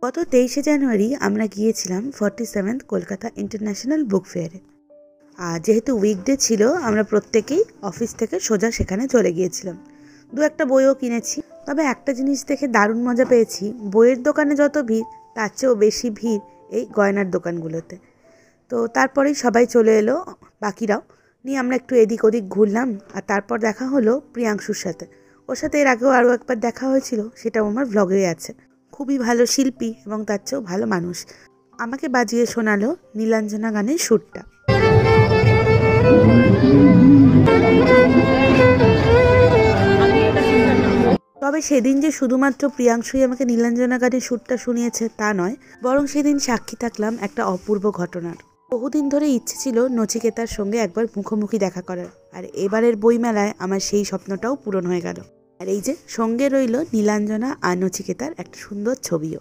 গত 23শে জানুয়ারি আমরা গিয়েছিলাম 47th কলকাতা ইন্টারন্যাশনাল বুক ফেয়ারে। আর যেহেতু উইকডে ছিল, আমরা প্রত্যেকেই অফিস থেকে সোজা সেখানে চলে গিয়েছিলাম। দু একটা বইও কিনেছি। তবে একটা জিনিস দেখে দারুণ মজা পেয়েছি, বইয়ের দোকানে যত ভিড় তার চেয়েও বেশি ভিড় এই গয়নার দোকানগুলোতে। তো তারপরেই সবাই চলে এলো, বাকিরাও নিয়ে আমরা একটু এদিক ওদিক ঘুরলাম। আর তারপর দেখা হলো প্রিয়াংশুর সাথে। ওর সাথে এর আগেও আরও একবার দেখা হয়েছিল, সেটাও আমার ভ্লগে আছে। খুবই ভালো শিল্পী এবং তার চেয়েও ভালো মানুষ। আমাকে বাজিয়ে শোনালো নীলাঞ্জনা গানের সুরটা। তবে সেদিন যে শুধুমাত্র প্রিয়াংশুই আমাকে নীলাঞ্জনা গানের সুরটা শুনিয়েছে তা নয়, বরং সেদিন সাক্ষী থাকলাম একটা অপূর্ব ঘটনার। বহুদিন ধরে ইচ্ছে ছিল নচিকেতার সঙ্গে একবার মুখোমুখি দেখা করার, আর এবারের বইমেলায় আমার সেই স্বপ্নটাও পূরণ হয়ে গেল। আর এই যে সঙ্গে রইল নীলাঞ্জনা আর নচিকেতার একটা সুন্দর ছবিও।